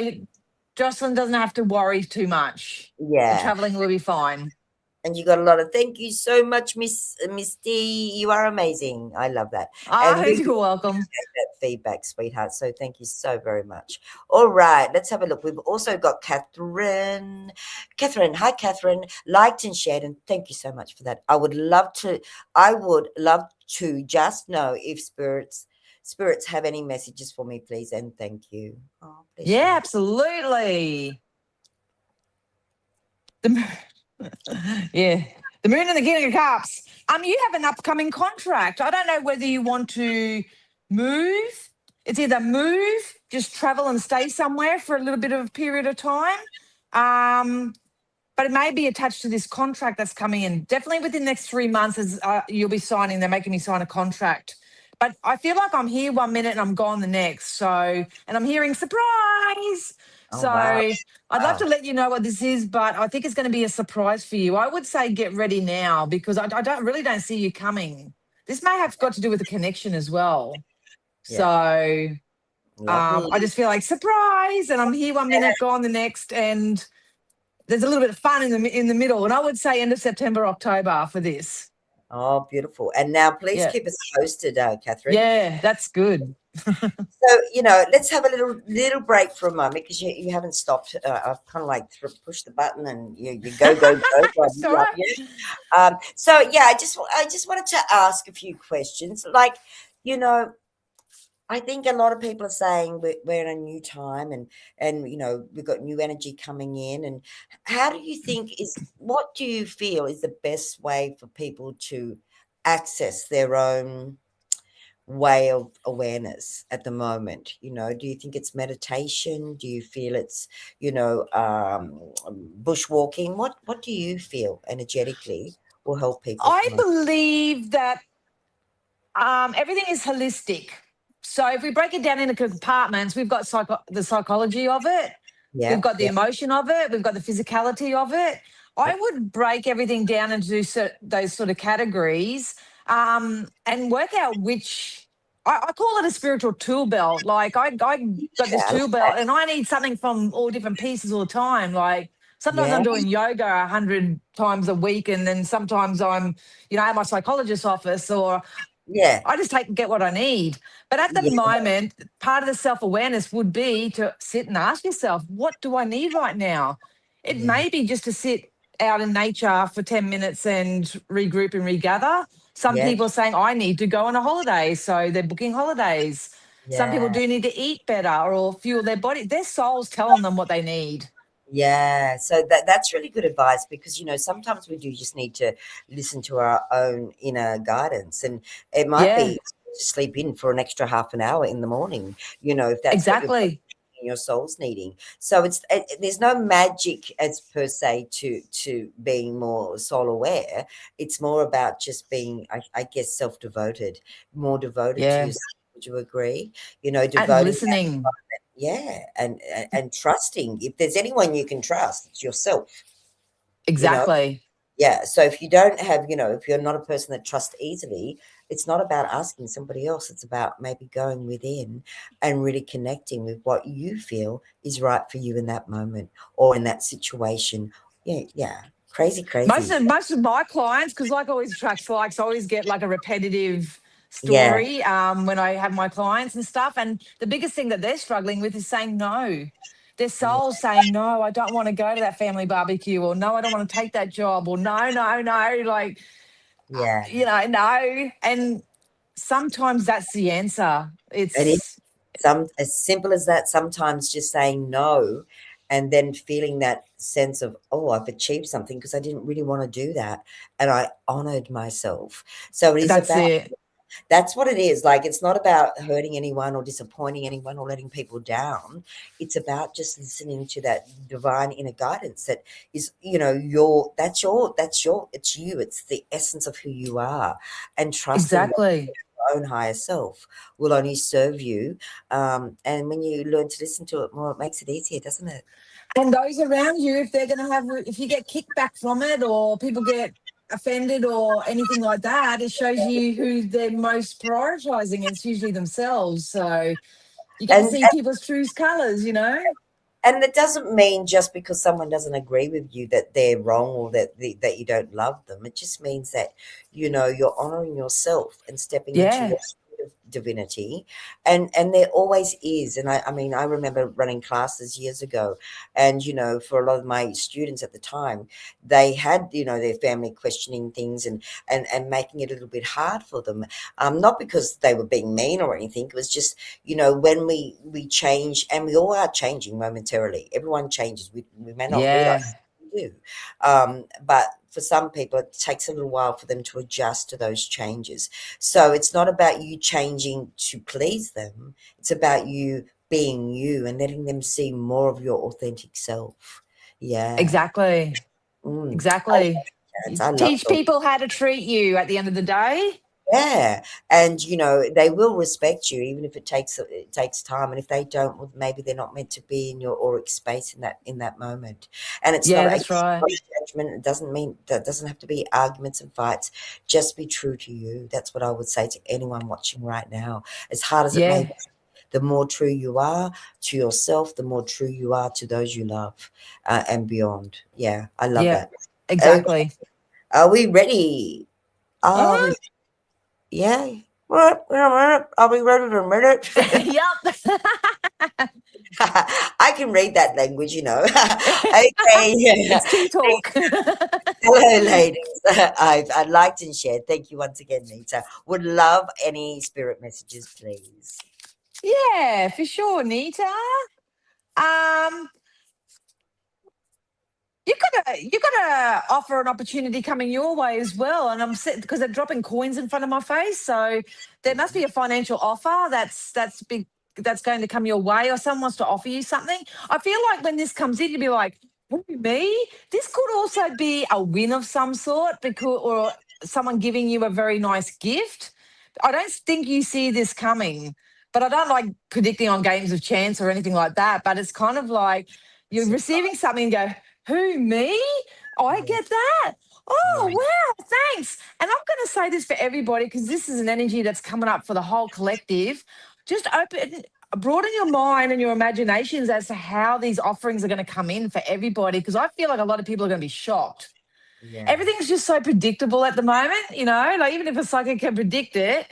Jocelyn doesn't have to worry too much. The yeah, traveling will be fine. and you got a lot of thank you so much, Miss D. You are amazing. I love that. And we You're welcome. that feedback, sweetheart. So thank you so very much. All right, let's have a look. We've also got Catherine. Catherine, hi, Catherine. Liked and shared, and thank you so much for that. I would love to just know if spirits have any messages for me, please, and thank you. Oh, bless Yeah, you. absolutely. Yeah. The Moon and the King of Cups. You have an upcoming contract. I don't know whether you want to move. It's either move, just travel and stay somewhere for a little bit of a period of time. But it may be attached to this contract that's coming in. Definitely within the next 3 months, as you'll be signing. They're making me sign a contract. But I feel like I'm here 1 minute and I'm gone the next. So, and I'm hearing surprise. Oh, So wow. I'd love Wow. to let you know what this is, but I think it's going to be a surprise for you. I would say get ready now because I don't see you coming. This may have got to do with the connection as well. Yeah. So Lovely. I just feel like surprise, and I'm here 1 minute, gone the next, and there's a little bit of fun in the middle. And I would say end of September, October for this. Oh, beautiful. And now please Yeah. keep us posted, Catherine. Yeah, that's good. So, let's have a little break for a moment because you haven't stopped. I've kind of like pushed the button and you go, go, go. So I That's all love right. you. So yeah, I just wanted to ask a few questions. Like, you know, I think a lot of people are saying we're in a new time and we've got new energy coming in. And how do you think what do you feel is the best way for people to access their own way of awareness at the moment? Do you think it's meditation? Do you feel it's bushwalking? What do you feel energetically will help people at the I moment? believe that everything is holistic. So if we break it down into compartments, we've got the psychology of it, we've Yeah, got the yeah, emotion of it, we've got the physicality of it. I yep, would break everything down into those sort of categories, and work out which I call it a spiritual tool belt. Like I got this yeah, I like tool belt, that. and I need something from all different pieces all the time. Like sometimes Yeah, I'm doing yoga 100 times a week, and then sometimes I'm, at my psychologist's office, or yeah, I just get what I need. But at the yeah, moment, part of the self awareness would be to sit and ask yourself, what do I need right now? It yeah, may be just to sit out in nature for 10 minutes and regroup and regather. Some yeah, people are saying, I need to go on a holiday. So they're booking holidays. Some people yeah. do need to eat better or fuel their body. Their soul's telling them what they need. Yeah, so that's really good advice because sometimes we do just need to listen to our own inner guidance, and it might Yeah, be to sleep in for an extra half an hour in the morning, if that's what your body's exactly. and your soul's needing. So there's no magic as per se to being more soul aware. It's more about just being, I guess, self-devoted, more devoted to Yeah. yourself. Would you agree? And Devoting. listening. Yeah, and trusting. If there's anyone you can trust, it's yourself, you know? Exactly. Yeah, so if you don't have, if you're not a person that trusts easily, it's not about asking somebody else, it's about maybe going within and really connecting with what you feel is right for you in that moment or in that situation. Yeah, yeah. Crazy, Most crazy. of most of my clients, because like always attracts likes, I always get like a repetitive Yeah, story when I have my clients and stuff. And the biggest thing that they're struggling with is saying no. Their yeah, soul's saying no. I don't want to go to that family barbecue, or no, I don't want to take that job, or no, no, no. Like yeah. no. And sometimes that's the answer. It is. It's As simple as that, sometimes just saying no and then feeling that sense of, oh, I've achieved something because I didn't really want to do that. And I honored myself. So it is that's about, it. that's what it is. Like, it's not about hurting anyone or disappointing anyone or letting people down. It's about just listening to that divine inner guidance that is, it's you. It's the essence of who you are, and trusting Exactly. own higher self will only serve you. And when you learn to listen to it more, it makes it easier, doesn't it? And those around you, if they're going to have, if you get kickback from it or people get offended or anything like that, it shows you who they're most prioritizing. It's usually themselves. So you get to And see people's true colors. and it doesn't mean just because someone doesn't agree with you that they're wrong or that you don't love them. It just means that you're honoring yourself and stepping into Yeah. your spirit of divinity. And there always is. And I mean, I remember running classes years ago, and for a lot of my students at the time, they had their family questioning things and making it a little bit hard for them. Not because they were being mean or anything. It was just when we change, and we all are changing momentarily. Everyone changes. We may not realize Yeah. we do, but for some people it takes a little while for them to adjust to those changes. So it's not about you changing to please them, it's about you being you and letting them see more of your authentic self. Yeah. Exactly. Mm. I love Exactly. You cats. I love teach dogs. people how to treat you at the end of the day. Yeah, and they will respect you even if it takes time, and if they don't, well, maybe they're not meant to be in your auric space in that moment. And it's Yeah, not that's right. a judgment. It doesn't mean that doesn't have to be arguments and fights. Just be true to you. That's what I would say to anyone watching right now. As hard as it may Yeah. be, The more true you are to yourself, the more true you are to those you love, and beyond. Yeah, I love Yeah, that. Okay, exactly. are we ready? Are we? Yeah. What? Are we ready to admit it? Yep. I can read that language, you know. Okay. It's tea talk. Hello, ladies. I'd liked and shared. Thank you once again, Nita. Would love any spirit messages, please. Yeah, for sure, Nita. Um, you got to offer an opportunity coming your way as well, and I'm set because they're dropping coins in front of my face. So there must be a financial offer that's big that's going to come your way, or someone wants to offer you something. I feel like when this comes in, you'll be like, "Who, me?" This could also be a win of some sort, because or someone giving you a very nice gift. I don't think you see this coming, but I don't like predicting on games of chance or anything like that. But it's kind of like you're receiving Surprise. something and go, who, me? I Yeah, get that. Oh, yeah, wow, thanks. And I'm going to say this for everybody because this is an energy that's coming up for the whole collective. Just broaden your mind and your imaginations as to how these offerings are going to come in for everybody, because I feel like a lot of people are going to be shocked. yeah, Everything's just so predictable at the moment, like even if a psychic can predict it,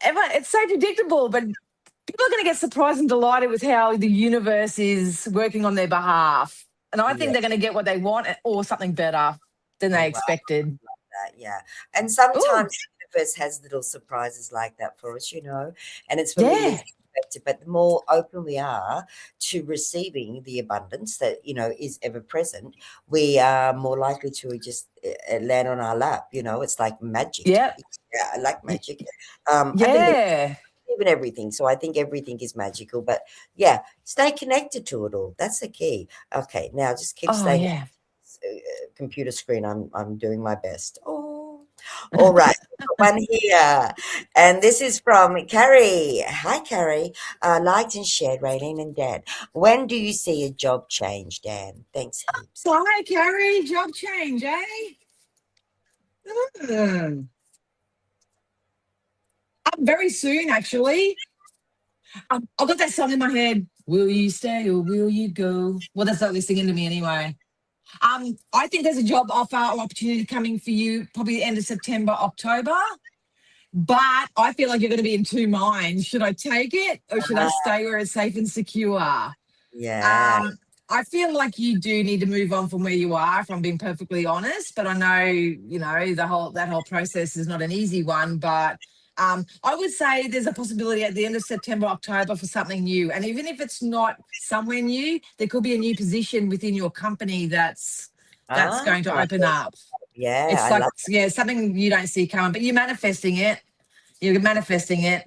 it's so predictable, but people are going to get surprised and delighted with how the universe is working on their behalf. And I yeah. think they're going to get what they want or something better than Oh, they wow. expected. That, yeah. And Oh, sometimes the universe has little surprises like that for us, and it's when we yeah. least expect it. But the more open we are to receiving the abundance that, is ever present, we are more likely to just land on our lap. It's like magic. Yeah. Yeah, I like magic. I Yeah. believe in everything. So I think everything is magical. But yeah, stay connected to it all. That's the key. Okay, now just keep Oh, staying yeah. computer screen. I'm doing my best. Oh, all right. One here, and this is from Carrie. Hi, Carrie. Liked and shared, Raylene and Dan. When do you see a job change, Dan? Thanks heaps. Hi, Carrie. Job change, eh? Hmm. Very soon, actually. I've got that song in my head. Will you stay or will you go? Well, that's not listening to me anyway. I think there's a job offer or opportunity coming for you probably the end of September, October. But I feel like you're going to be in two minds. Should I take it or should I Uh, stay where it's safe and secure? yeah. I feel like you do need to move on from where you are, if I'm being perfectly honest. But I know, that whole process is not an easy one. But I would say there's a possibility at the end of September, October for something new. And even if it's not somewhere new, there could be a new position within your company that's Ah, going to open up. yeah. It's I like, love. yeah, something you don't see coming, but you're manifesting it. You're manifesting it.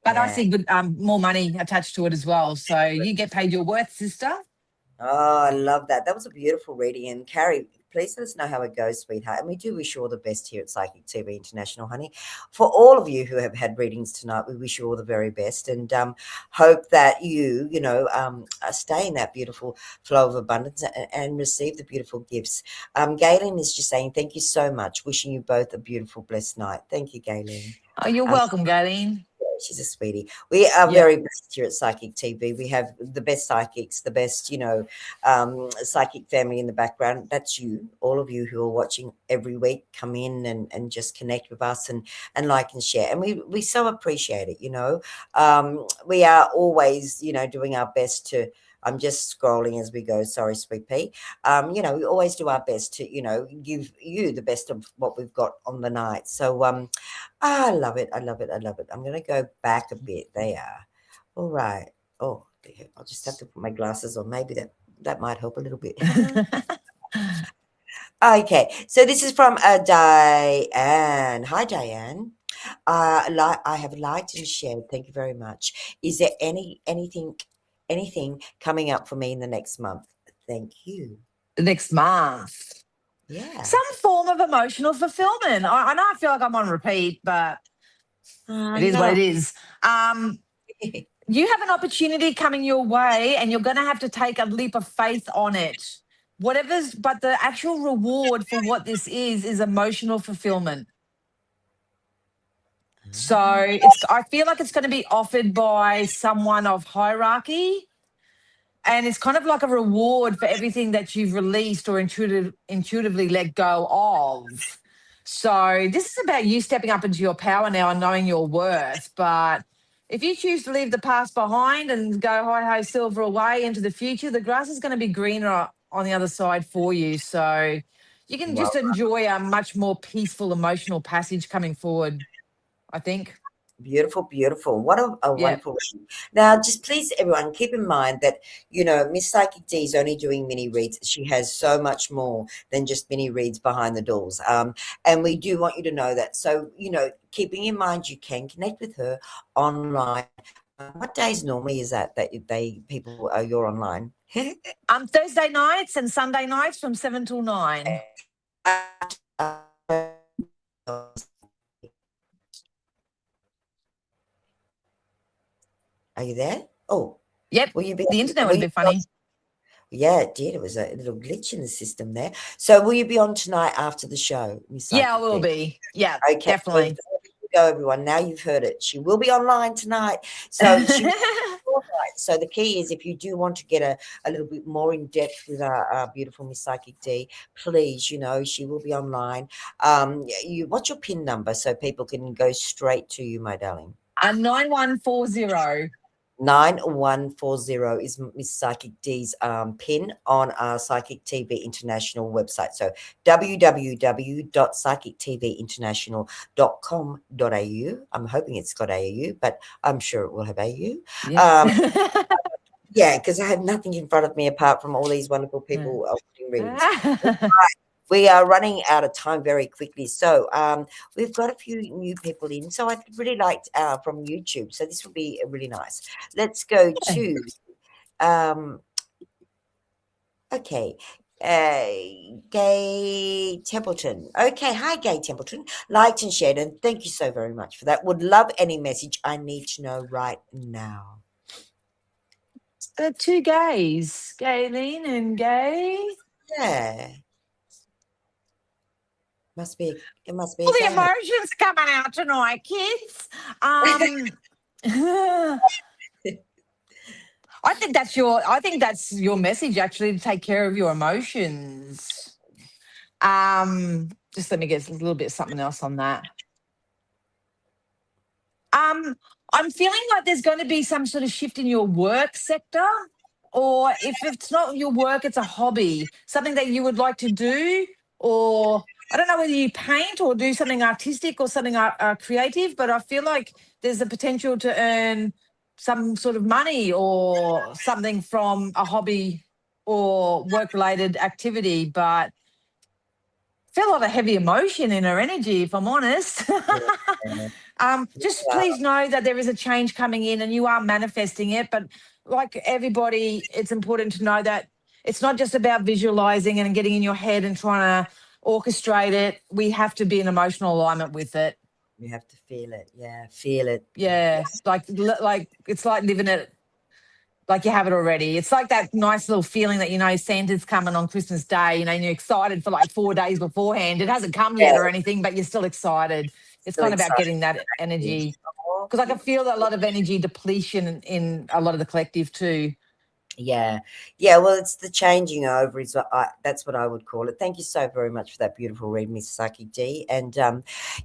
But I Yeah. see good more money attached to it as well. So you get paid your worth, sister. Oh, I love that. That was a beautiful reading. And Carrie, please let us know how it goes, sweetheart. And we do wish you all the best here at Psychic TV International, honey. For all of you who have had readings tonight, we wish you all the very best and hope that stay in that beautiful flow of abundance and receive the beautiful gifts. Galen is just saying, thank you so much. Wishing you both a beautiful, blessed night. Thank you, Galen. Oh, you're welcome, Galen. She's a sweetie. We are Yep. very blessed here at Psychic TV. We have the best psychics, the best, psychic family in the background. That's you, all of you who are watching every week. Come in and just connect with us and like and share. And we so appreciate it. We are always, doing our best to. I'm just scrolling as we go. Sorry, sweet pea. We always do our best to, give you the best of what we've got on the night. So, I love it. I love it. I love it. I'm going to go back a bit. They are. All right. Oh, there. I'll just have to put my glasses on. Maybe that might help a little bit. Okay. So this is from Diane. Hi, Diane. I have liked and shared. Thank you very much. Is there anything coming up for me in the next month? Thank you. Next month. Yeah. Some form of emotional fulfillment. I know I feel like I'm on repeat, but it is what No. it is. You have an opportunity coming your way and you're going to have to take a leap of faith on it. But the actual reward for what this is emotional fulfillment. So I feel like it's going to be offered by someone of hierarchy, and it's kind of like a reward for everything that you've released or intuitively let go of. So this is about you stepping up into your power now and knowing your worth. But if you choose to leave the past behind and go hi silver away into the future, the grass is going to be greener on the other side for you. So you can Well, just enjoy a much more peaceful emotional passage coming forward, I think. beautiful, beautiful. What a Yeah. wonderful reading. Now, just please, everyone, keep in mind that, Miss Psychic D is only doing mini reads. She has so much more than just mini reads behind the doors. And we do want you to know that. So, keeping in mind you can connect with her online. What days normally is that you're online? Thursday nights and Sunday nights from 7 till 9. Are you there? Oh, Yep. will you be? The internet Will was a you bit be on? funny. Yeah, it did. It was a little glitch in the system there. So, will you be on tonight after the show, Miss Yeah, I Psychic will D? be. Yeah, Okay, well, definitely. there you go, everyone. Now you've heard it. She will be online tonight. So she will be online. So the key is if you do want to get a little bit more in depth with our beautiful Miss Psychic D, please, she will be online. What's your PIN number so people can go straight to you, my darling? 9140. 9140 is Miss Psychic D's pin on our Psychic TV International website. So www.psychictvinternational.com.au. I'm hoping it's got AU, but I'm sure it will have AU. Yep. Um, yeah, because I have nothing in front of me apart from all these wonderful people offering readings. We are running out of time very quickly. So we've got a few new people in. So I'd really like from YouTube. So this will be really nice. Let's go to, okay, Gay Templeton. Okay, hi, Gay Templeton. Liked and shared, and thank you so very much for that. Would love any message I need to know right now. Two gays, Gayleen and Gay. Yeah. It must be a All the gay. emotions coming out tonight, kids. I think that's your message actually, to take care of your emotions. Just let me get a little bit of something else on that. I'm feeling like there's going to be some sort of shift in your work sector, or if it's not your work, it's a hobby, something that you would like to do, or I don't know whether you paint or do something artistic or something creative, but I feel like there's a potential to earn some sort of money or something from a hobby or work-related activity, but feel a lot of heavy emotion in her energy, if I'm honest. Just Yeah, please know that there is a change coming in and you are manifesting it. But like everybody, it's important to know that it's not just about visualizing and getting in your head and trying to orchestrate it. We have to be in emotional alignment with it. you have to feel it. Yeah, feel it. Yeah. Like it's like living it like you have it already. It's like that nice little feeling that, Santa's coming on Christmas Day, and you're excited for like 4 days beforehand. It hasn't come Yeah, yet or anything, but you're still excited. It's still kind of about excited. getting that energy, Oh, because I can feel a lot of energy depletion in a lot of the collective too. yeah. Yeah, well, it's the changing over is that's what I would call it. Thank you so very much for that beautiful read, Miss Saki D. And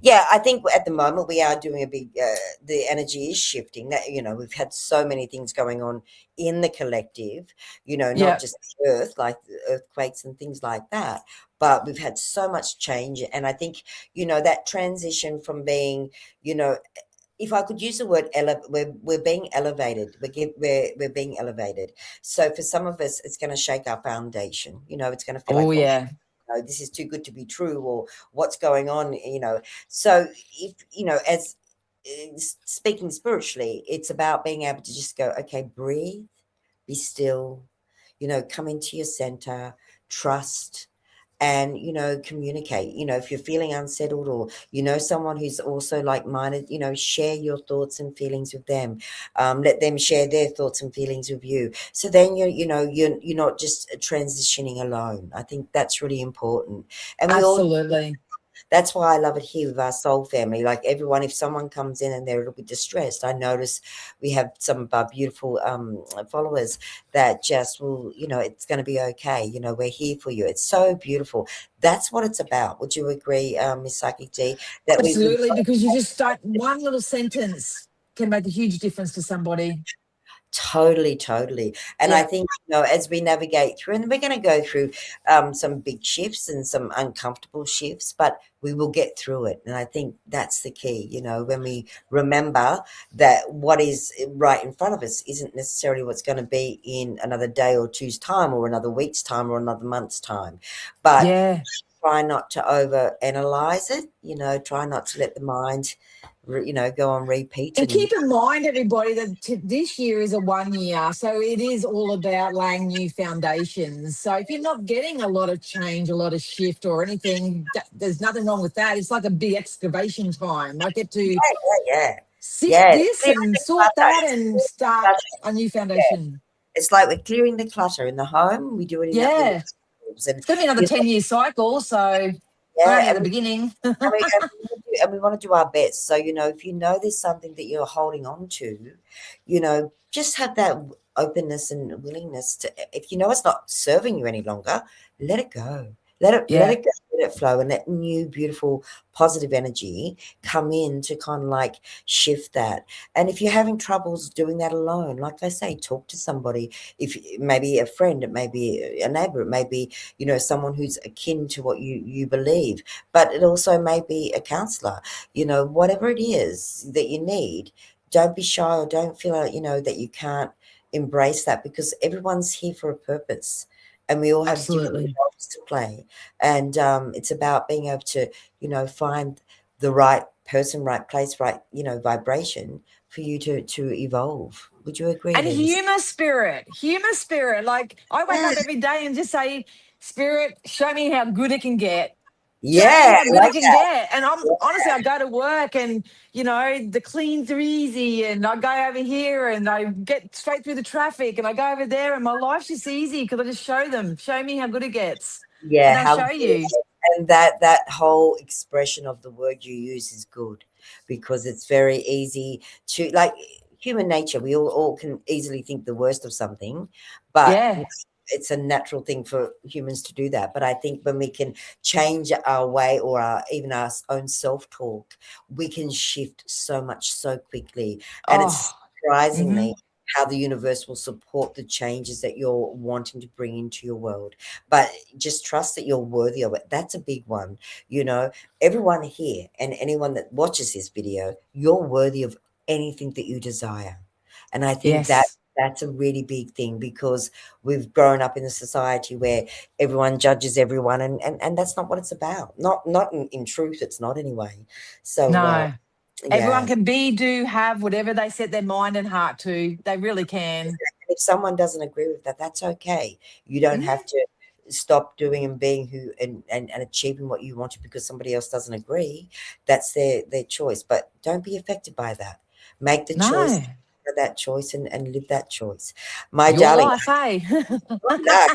yeah, I think at the moment we are doing a big the energy is shifting. That we've had so many things going on in the collective, not Yeah, just the earth, like the earthquakes and things like that, but we've had so much change. And I think, that transition from being, if I could use the word we're being elevated. We're being elevated. So for some of us, it's going to shake our foundation. It's going to feel like, oh oh, yeah, this is too good to be true, or what's going on. So if as speaking spiritually, it's about being able to just go, okay, breathe, be still. Come into your center, trust, and communicate. If you're feeling unsettled, or someone who's also like-minded, share your thoughts and feelings with them. Let them share their thoughts and feelings with you, so then you're not just transitioning alone. I think that's really important. And we all absolutely. That's why I love it here with our soul family. Like everyone, if someone comes in and they're a little bit distressed, I notice we have some of our beautiful followers that just will, it's going to be okay. We're here for you. It's so beautiful. That's what it's about. Would you agree, Miss Psychic D, that we Absolutely, because you just don't, one little sentence can make a huge difference to somebody. Totally, totally. And I Yeah. think, as we navigate through, and we're going to go through some big shifts and some uncomfortable shifts, but we will get through it. And I think that's the key, when we remember that what is right in front of us isn't necessarily what's going to be in another day or two's time or another week's time or another month's time. But Yeah. try not to over analyze it, try not to let the mind, go on repeat. And And keep in mind, everybody, that this year is a 1 year. So it is all about laying new foundations. So if you're not getting a lot of change, a lot of shift or anything, there's nothing wrong with that. It's like a big excavation time. I get to yeah, sift yeah, this clearing and the sort clutter. that It's and clearing the start clutter. a new Yeah, foundation. it's like we're clearing the clutter in the home. We do it in that little Yeah. rooms, and It's going to be another you know, 10-year cycle. So we're yeah, only at the beginning. and we want to do our best. So if you know there's something that you're holding on to, just have that openness and willingness to. If you know it's not serving you any longer, let it go. Let Yeah. it go. Let it flow, and let new, beautiful, positive energy come in to kind of like shift that. And if you're having troubles doing that alone, like I say, talk to somebody. If maybe a friend, it may be a neighbor, it may be someone who's akin to what you believe, but it also may be a counselor. Whatever it is that you need, don't be shy or don't feel like that you can't embrace that, because everyone's here for a purpose and we all have different Absolutely. roles to play. And it's about being able to find the right person, right place, right vibration for you to evolve. Would you agree And there, Miss? humor spirit, humor spirit. Like I wake Yeah, up every day and just say, Spirit, show me how good it can get. Show me yeah, how I good it like can that. get. And I'm honestly, I go to work and, the cleans are easy. And I go over here and I get straight through the traffic and I go over there and my life's just easy because I just show them, show me how good it gets. Yeah, And they'll how show good it you. is. And that whole expression of the word you use is good, because it's very easy to, like, human nature. We all can easily think the worst of something, but Yeah. it's a natural thing for humans to do that. But I think when we can change our way, or even our own self-talk, we can shift so much so quickly. And it's Oh, surprisingly hmm, how the universe will support the changes that you're wanting to bring into your world. But just trust that you're worthy of it. That's a big one. Everyone here and anyone that watches this video, you're worthy of anything that you desire. And I think that yes. that's a really big thing, because we've grown up in a society where everyone judges everyone, and that's not what it's about. Not in truth, it's not anyway. So No. Everyone yeah. can be, do, have whatever they set their mind and heart to. They really can. If someone doesn't agree with that, that's okay. You don't Mm, have to stop doing and being who and achieving what you wanted because somebody else doesn't agree. That's their choice. But don't be affected by that. Make the choice no. for that choice, and live that choice. My Your darling, life, eh? no,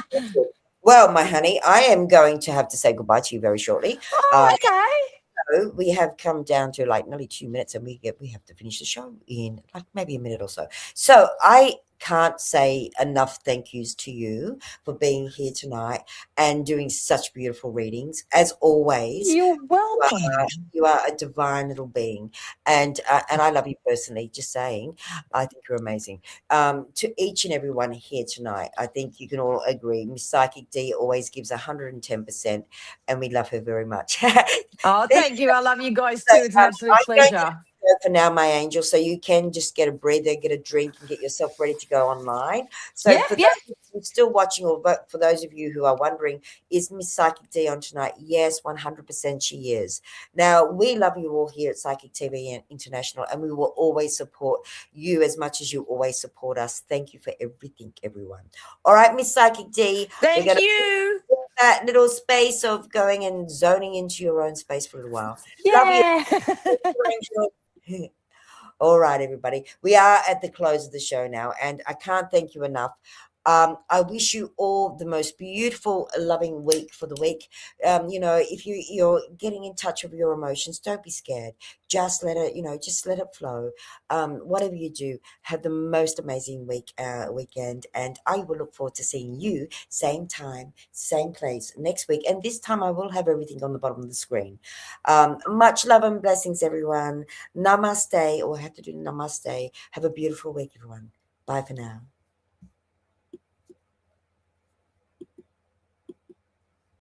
well, my honey, I am going to have to say goodbye to you very shortly. Oh, Uh, okay. so we have come down to like nearly 2 minutes, and we have to finish the show in like maybe a minute or so. So I can't say enough thank yous to you for being here tonight and doing such beautiful readings. As always, You're you are, welcome. you are a divine little being, and I love you personally. Just saying, I think you're amazing. To each and everyone here tonight, I think you can all agree, Miss Psychic D always gives 110%, and we love her very much. Oh, There thank you. I love you guys so, too. It's an absolute I'm going to pleasure. go for now, my angel, so you can just get a breather, get a drink, and get yourself ready to go online. So Yep, for yep. those who are still watching, or for those of you who are wondering, is Miss Psychic D on tonight? Yes, 100% she is. Now, we love you all here at Psychic TV International, and we will always support you as much as you always support us. Thank you for everything, everyone. All right, Miss Psychic D, we're Thank going to you. that little space of going and zoning into your own space for a little while. Love you. Yeah. All right, everybody. We are at the close of the show now, and I can't thank you enough. I wish you all the most beautiful, loving week for the week. If you're getting in touch with your emotions, don't be scared. Just let it, just let it flow. Whatever you do, have the most amazing weekend, and I will look forward to seeing you same time, same place next week. And this time, I will have everything on the bottom of the screen. Much love and blessings, everyone. Namaste, or I have to do namaste. Have a beautiful week, everyone. Bye for now.